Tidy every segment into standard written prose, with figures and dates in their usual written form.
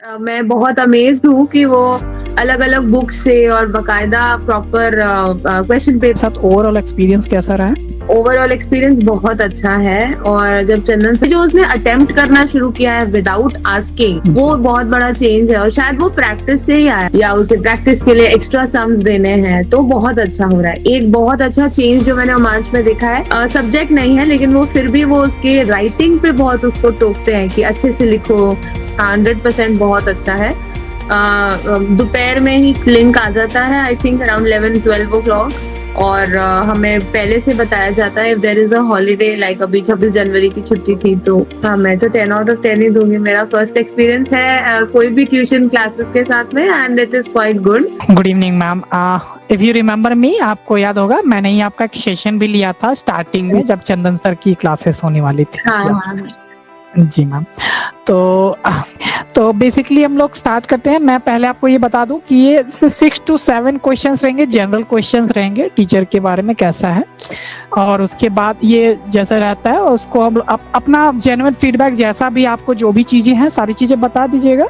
मैं बहुत अमेज्ड हूँ कि वो अलग अलग बुक्स से और बकायदा प्रॉपर क्वेश्चन पेपर। साथ ओवरऑल एक्सपीरियंस कैसा रहा है? ओवरऑल एक्सपीरियंस बहुत अच्छा है। और जब चंदन से जो उसने अटेम्प्ट करना शुरू किया है विदाउट आस्किंग, वो बहुत बड़ा चेंज है। और शायद वो प्रैक्टिस से ही आया या उसे प्रैक्टिस के लिए एक्स्ट्रा सम्स देने हैं, तो बहुत अच्छा हो रहा है। एक बहुत अच्छा चेंज जो मैंने रोमांच में देखा है, सब्जेक्ट नहीं है लेकिन वो फिर भी वो उसके राइटिंग पे बहुत उसको टोकते हैं कि अच्छे से लिखो। 100% बहुत अच्छा है। दोपहर में ही लिंक आ जाता है, आई थिंक अराउंड 11-12 o'clock। और हमें पहले से बताया जाता है if there is a holiday, like अभी 26 जनवरी की छुट्टी थी तो हाँ, मैं तो 10 out of 10 ही दूंगी। मेरा फर्स्ट एक्सपीरियंस है कोई भी ट्यूशन क्लासेस के साथ में, and it is quite good. Good evening ma'am. If you remember me, आपको याद होगा मैंने ही आपका एक सेशन भी लिया था स्टार्टिंग में जब चंदन सर की क्लासेस होने वाली थी। हाँ। जी मैम। तो बेसिकली हम लोग स्टार्ट करते हैं। मैं पहले आपको ये बता दूं कि ये 6 to 7 क्वेश्चंस रहेंगे, जनरल क्वेश्चंस रहेंगे टीचर के बारे में कैसा है, और उसके बाद ये जैसा रहता है उसको हम अपना जेन्युइन फीडबैक, जैसा भी आपको जो भी चीजें हैं सारी चीजें बता दीजिएगा।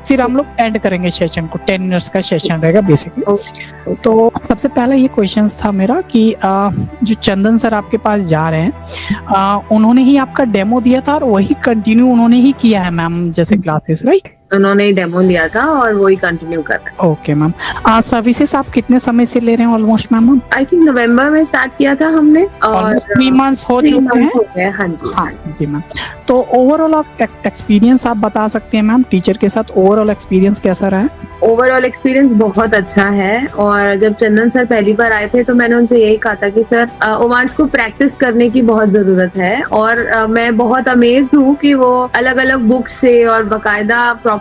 फिर हम लोग एंड करेंगे सेशन को। 10 मिनट्स का सेशन रहेगा बेसिकली। तो सबसे पहला ये क्वेश्चन था मेरा कि जो चंदन सर आपके पास जा रहे हैं, उन्होंने ही आपका डेमो दिया था और वही कंटिन्यू उन्होंने ही किया है मैम जैसे क्लासेस, राइट? उन्होंने ही डेमो लिया था और वही कंटिन्यू कर रहे हैं। Okay ma'am. सर्विसेज आप कितने समय से ले रहे हैं almost ma'am? I think November में स्टार्ट किया था हमने और 3 मंथ्स हो चुके हैं। हाँ जी। हाँ जी मैम। तो ओवरऑल एक्सपीरियंस आप बता सकते हैं मैम, टीचर के साथ ओवरऑल एक्सपीरियंस कैसा रहा है? ओवरऑल एक्सपीरियंस बहुत अच्छा है। और जब चंदन सर पहली बार आए थे तो मैंने उनसे यही कहा था कि सर रोमांच को प्रैक्टिस करने की बहुत जरूरत है। और मैं बहुत अमेज्ड हूँ कि वो अलग अलग बुक्स से और बकायदा प्रॉपर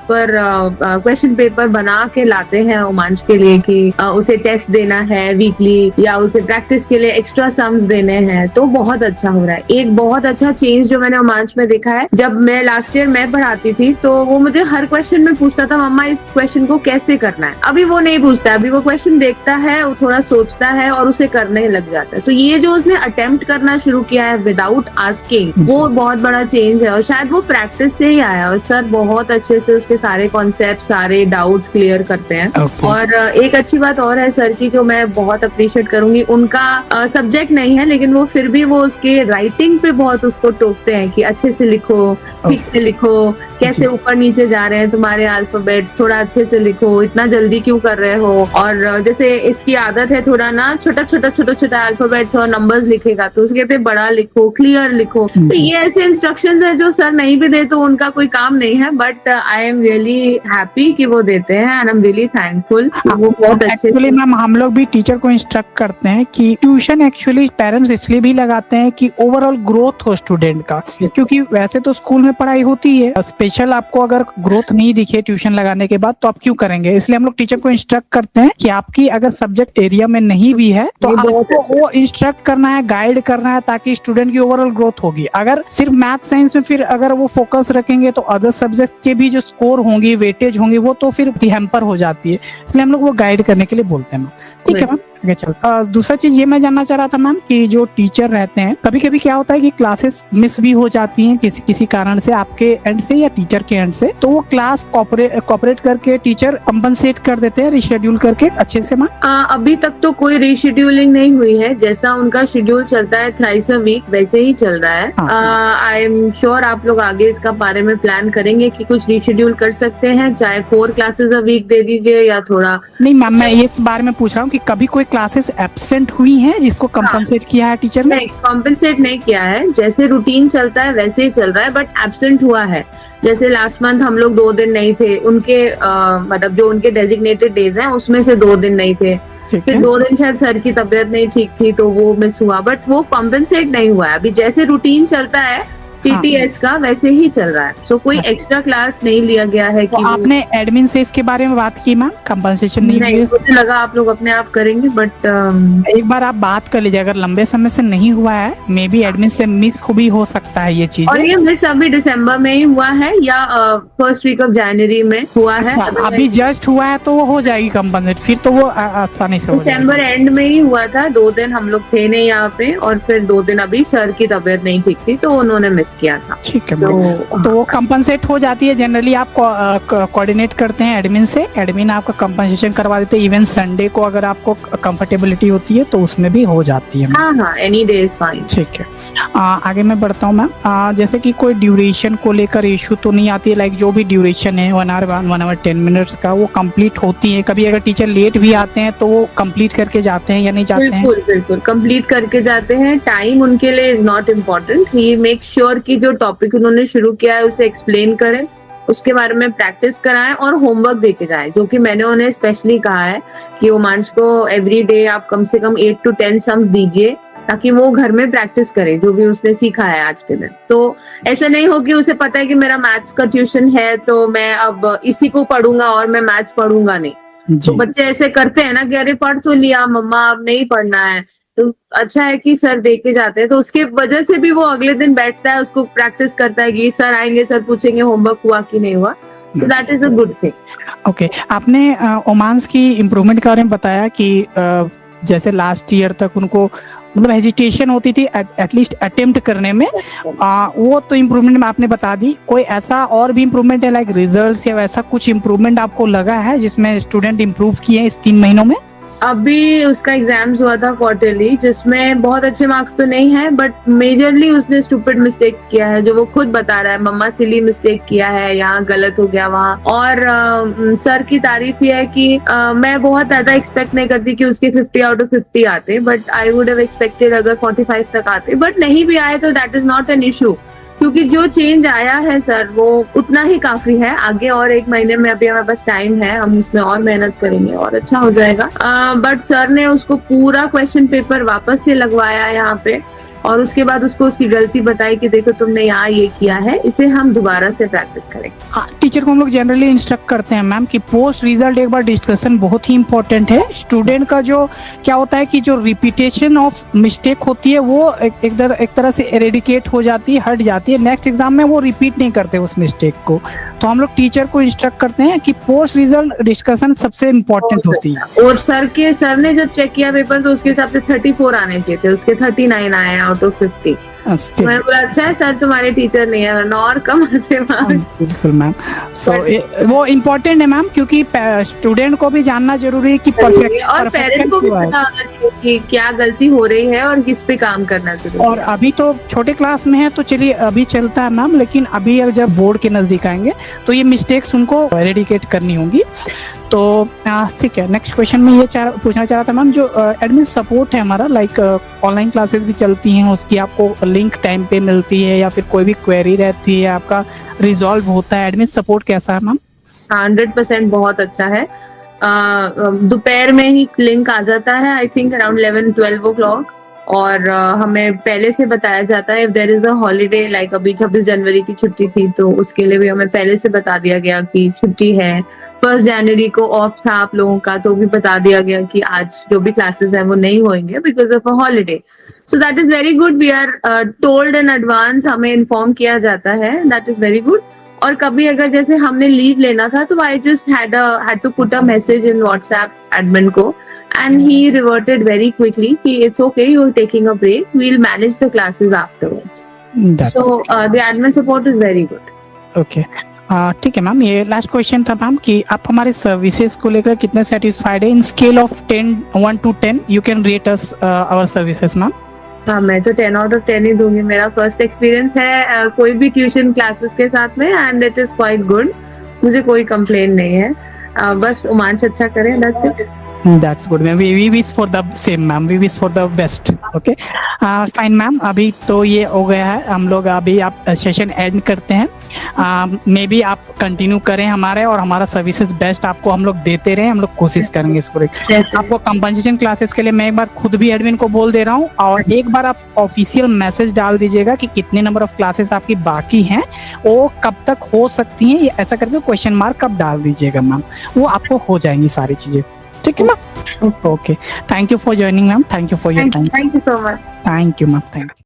क्वेश्चन पेपर बना के लाते हैं रोमांच के लिए कि उसे टेस्ट देना है वीकली या उसे प्रैक्टिस के लिए एक्स्ट्रा सम्स देने हैं, तो बहुत अच्छा हो रहा है। एक बहुत अच्छा चेंज जो मैंने रोमांच में देखा है, जब मैं लास्ट ईयर मैं पढ़ाती थी तो वो मुझे हर क्वेश्चन में पूछता था मम्मा इस क्वेश्चन को कैसे करना है। अभी वो नहीं पूछता, अभी वो क्वेश्चन देखता है, वो थोड़ा सोचता है और उसे करने लग जाता है। तो ये जो उसने अटेम्प्ट करना शुरू किया है विदाउट आस्किंग, वो बहुत बड़ा चेंज है। और शायद वो प्रैक्टिस से ही आया। और सर बहुत अच्छे से उसके सारे कॉन्सेप्ट, सारे डाउट्स क्लियर करते हैं। और एक अच्छी बात और है सर की जो मैं बहुत अप्रिशिएट करूंगी, उनका सब्जेक्ट नहीं है लेकिन वो फिर भी वो उसके राइटिंग पे बहुत उसको टोकते हैं कि अच्छे से लिखो, ठीक से लिखो, कैसे ऊपर नीचे जा रहे हैं तुम्हारे अल्फाबेट्स, थोड़ा अच्छे से लिखो, इतना जल्दी क्यों कर रहे हो। और जैसे इसकी आदत है थोड़ा ना छोटा छोटा अल्फाबेट्स और नंबर्स लिखेगा, तो उसके कहते बड़ा लिखो, क्लियर लिखो। तो ये ऐसे इंस्ट्रक्शंस है जो सर नहीं भी दे तो उनका कोई काम नहीं है, but I am really happy कि वो देते हैं and I am really thankful. वो बहुत अच्छे। एक्चुअली मैम हम लोग भी टीचर को इंस्ट्रक्ट करते हैं कि ट्यूशन एक्चुअली पेरेंट्स इसलिए भी लगाते हैं कि ओवरऑल ग्रोथ हो स्टूडेंट का, क्योंकि वैसे तो स्कूल में पढ़ाई होती है, स्पेशल आपको अगर ग्रोथ नहीं दिखे ट्यूशन लगाने के बाद तो आप क्यों करेंगे। इसलिए हम लोग टीचर को इंस्ट्रक्ट करते हैं कि आपकी अगर सब्जेक्ट एरिया में नहीं भी है तो आपको वो इंस्ट्रक्ट करना है, गाइड करना है, ताकि स्टूडेंट की ओवरऑल ग्रोथ होगी। अगर सिर्फ मैथ साइंस में फिर अगर वो फोकस रखेंगे तो अदर सब्जेक्ट के भी जो स्कोर होंगी, वेटेज होंगी, वो तो फिर हैम्पर हो जाती है। इसलिए हम लोग वो गाइड करने के लिए बोलते हैं। ठीक है मैम, आगे चलते। दूसरा चीज ये मैं जानना चाह रहा था मैम कि जो टीचर रहते हैं, कभी कभी क्या होता है कि क्लासेस मिस भी हो जाती हैं किसी कारण से, आपके एंड से या टीचर के एंड से, तो वो क्लास कॉपरेट करके टीचर कंपनसेट कर देते हैं रिशेड्यूल करके अच्छे से मैम? अभी तक तो कोई रिशेड्यूलिंग नहीं हुई है। जैसा उनका शेड्यूल चलता है थ्राइस अ वीक वैसे ही चल रहा है। आई एम श्योर आप लोग आगे इसका बारे में प्लान करेंगे कि कुछ रिशेड्यूल कर सकते हैं, चाहे 4 क्लासेस अ वीक दे दीजिए या थोड़ा। नहीं मैम, मैं इस बारे में पूछ रहा हूँ कि कभी कोई क्लासेस एब्सेंट हुई हैं जिसको कंपनसेट किया है टीचर ने? नहीं, कंपनसेट नहीं किया है। जैसे रूटीन चलता है वैसे ही चल रहा है, बट एब्सेंट हुआ है। जैसे लास्ट मंथ हम लोग 2 दिन नहीं थे, उनके मतलब जो उनके डेजिग्नेटेड डेज हैं उसमें से 2 दिन नहीं थे। फिर 2 दिन शायद सर की तबीयत नहीं ठीक थी तो वो मिस हुआ, बट वो कॉम्पेंसेट नहीं हुआ है। अभी जैसे रूटीन चलता है टीटीएस का वैसे ही चल रहा है। तो कोई एक्स्ट्रा क्लास नहीं लिया गया है कि आपने एडमिन से इसके बारे में बात की मैम? कंपनसेशन नहीं, मुझे लगा आप लोग अपने आप करेंगे, बट एक बार आप बात कर लीजिए। अगर लंबे समय से नहीं हुआ है, मे बी एडमिन से मिस भी हो सकता है ये चीज। और ये मिस अभी दिसंबर में ही हुआ है या फर्स्ट वीक ऑफ जनवरी में हुआ है? अभी जस्ट हुआ है तो वो हो जाएगी कंपनसेट, फिर तो वो आसानी से हो जाएगी। दिसंबर एंड में ही हुआ था। 2 दिन हम लोग थे नहीं यहाँ पे, और फिर 2 दिन अभी सर की तबीयत नहीं ठीक थी तो उन्होंने मिस किया था। ठीक है मैम, तो वो कंपनसेट हो जाती है जनरली, आप कोऑर्डिनेट करते हैं एडमिन से, एडमिन आपका कंपनसेशन करवा देते हैं। इवन संडे को अगर आपको कंफर्टेबिलिटी होती है तो उसमें भी हो जाती है। हाँ हाँ, एनी डे इज फाइन। ठीक है, आगे मैं बढ़ता हूँ मैम। जैसे कि कोई ड्यूरेशन को लेकर इशू तो नहीं आती है, लाइक जो भी ड्यूरेशन है 1 आवर 1 आवर 10 मिनट्स का, वो कंप्लीट होती है? कभी अगर टीचर लेट भी आते हैं तो वो कंप्लीट करके जाते हैं या नहीं जाते हैं? बिल्कुल बिल्कुल कंप्लीट करके जाते हैं। टाइम उनके लिए is not important. He make sure कि जो टॉपिक उन्होंने शुरू किया है उसे एक्सप्लेन करें, उसके बारे में प्रैक्टिस कराएं और होमवर्क देके जाएं, जो कि मैंने उन्हें स्पेशली कहा है कि उमांश को एवरी डे आप कम से कम 8 to 10 सम्स दीजिए, ताकि वो घर में प्रैक्टिस करे जो भी उसने सीखा है आज के दिन। तो ऐसा नहीं हो कि उसे पता है कि मेरा मैथ्स का ट्यूशन है तो मैं अब इसी को पढ़ूंगा और मैं मैथ्स पढ़ूंगा नहीं। तो बच्चे ऐसे करते हैं ना कि अरे पढ़ तो लिया मम्मा, अब नहीं पढ़ना है। तो अच्छा है कि सर देख के जाते हैं, तो उसके वजह से भी वो अगले दिन बैठता है, उसको प्रैक्टिस करता है कि सर आएंगे, सर पूछेंगे होमवर्क हुआ कि नहीं हुआ। सो that is a good thing. Okay, आपने ओमांस की इम्प्रूवमेंट के बारे में बताया कि जैसे लास्ट ईयर तक उनको मतलब हेजिटेशन होती थी एटलीस्ट अटेम्प्ट करने में, वो तो इम्प्रूवमेंट में आपने बता दी। कोई ऐसा और भी इम्प्रूवमेंट है लाइक रिजल्ट्स या वैसा कुछ इम्प्रूवमेंट आपको लगा है जिसमें स्टूडेंट इम्प्रूव किए हैं इस 3 महीनों में? अभी उसका एग्जाम्स हुआ था क्वार्टरली, जिसमें बहुत अच्छे मार्क्स तो नहीं है, बट मेजरली उसने स्टूपिड मिस्टेक्स किया है, जो वो खुद बता रहा है मम्मा सिली मिस्टेक किया है, यहाँ गलत हो गया वहाँ। और सर की तारीफ ये है कि मैं बहुत ज्यादा एक्सपेक्ट नहीं करती कि उसके 50 आउट ऑफ 50 आते, but I would have expected अगर 45 तक आते, बट नहीं भी आए तो that is not an issue, क्योंकि जो चेंज आया है सर वो उतना ही काफी है। आगे और 1 महीने में अभी हमारे पास टाइम है, हम उसमें और मेहनत करेंगे और अच्छा हो जाएगा। बट सर ने उसको पूरा क्वेश्चन पेपर वापस से लगवाया यहाँ पे, और उसके बाद उसको उसकी गलती बताई कि देखो तुमने यहाँ ये किया है, इसे हम दोबारा से प्रैक्टिस करेंगे। टीचर को हम लोग जनरली इंस्ट्रक्ट करते हैं मैम कि पोस्ट रिजल्ट एक बार डिस्कशन बहुत ही इंपॉर्टेंट है। स्टूडेंट का जो क्या होता है कि जो रिपीटेशन ऑफ मिस्टेक होती है वो एक तरह से एरेडिकेट हो जाती है, हट जाती है। नेक्स्ट एग्जाम में वो रिपीट नहीं करते उस मिस्टेक को। तो हम लोग टीचर को इंस्ट्रक्ट करते हैं कि पोस्ट रिजल्ट डिस्कशन सबसे इम्पोर्टेंट होती है। और सर ने जब चेक किया पेपर तो उसके हिसाब से 34 आने चाहिए थे, उसके 39 आए आउट ऑफ 50। मैंने बोला अच्छा है सर तुम्हारे टीचर नहीं है, वरना और कम आते मार्क्स। बिल्कुल मैम, सो वो इम्पोर्टेंट है मैम, क्योंकि स्टूडेंट को भी जानना जरूरी है कि परफेक्ट, और पेरेंट को भी पता होना चाहिए कि क्या गलती हो रही है और किस पे काम करना जरूरी है। और अभी तो छोटे क्लास में है तो चलिए अभी चलता है मैम, लेकिन अभी जब बोर्ड के नजदीक आएंगे तो ये मिस्टेक्स उनको एरेडिकेट करनी होंगी। तो ठीक है, नेक्स्ट क्वेश्चन में ये पूछना चाह रहा था मैम, जो एडमिन सपोर्ट है हमारा, लाइक ऑनलाइन क्लासेस भी चलती हैं, उसकी आपको लिंक टाइम पे मिलती है या फिर कोई भी क्वेरी रहती है आपका रिजॉल्व होता है, एडमिन सपोर्ट कैसा है मैम? 100% बहुत अच्छा है। दोपहर में ही लिंक आ जाता है, आई थिंक अराउंड 11-12 o'clock, और हमें पहले से बताया जाता है if there is a holiday, like अभी 26 जनवरी की छुट्टी थी तो उसके लिए भी हमें पहले से बता दिया गया कि छुट्टी है। 1 जनवरी को ऑफ था आप लोगों का, तो भी बता दिया गया कि आज जो भी क्लासेस हैं वो नहीं होंगे because of a holiday. So that is very good, we are told in advance, हमें इन्फॉर्म किया जाता है, दैट इज वेरी गुड। और कभी अगर जैसे हमने लीव लेना था तो I just had to put a message in WhatsApp admin को, and he reverted very quickly कि it's okay, you're taking a break, we'll manage the classes afterwards. So the admin support is very good. Okay, ठीक है ma'am, ये last question था ma'am कि आप हमारे services को लेकर कितने सेटिस्फाइड है? In scale of 1 to 10 you can rate us our services ma'am. हाँ, मैं तो 10 out of 10 ही दूंगी। मेरा फर्स्ट एक्सपीरियंस है कोई भी ट्यूशन क्लासेस के साथ में, and it is quite good. मुझे कोई कंप्लेन नहीं है, बस उमांश अच्छा करे, that's it. That's good ma'am. We wish for the same ma'am. We wish for the best. Okay. Fine ma'am. अभी तो ये हो गया है, हम लोग अभी आप सेशन एंड करते हैं। मे बी आप कंटिन्यू करें हमारे, और हमारा सर्विसेज बेस्ट आपको हम लोग देते रहे, हम लोग कोशिश करेंगे इसको। आपको कंपनसेशन क्लासेस के लिए मैं एक बार खुद भी एडमिन को बोल दे रहा हूँ, और एक बार आप ऑफिशियल मैसेज डाल दीजिएगा कि कितने नंबर ऑफ क्लासेस आपकी बाकी हैं, वो कब तक हो सकती हैं, ऐसा करके क्वेश्चन मार्क कब डाल दीजिएगा मैम, वो आपको हो जाएंगी सारी चीजें। ठीक है ma'am? Okay, thank you for joining ma'am, thank you for your time. Thank you so much. Thank you ma'am, thank you.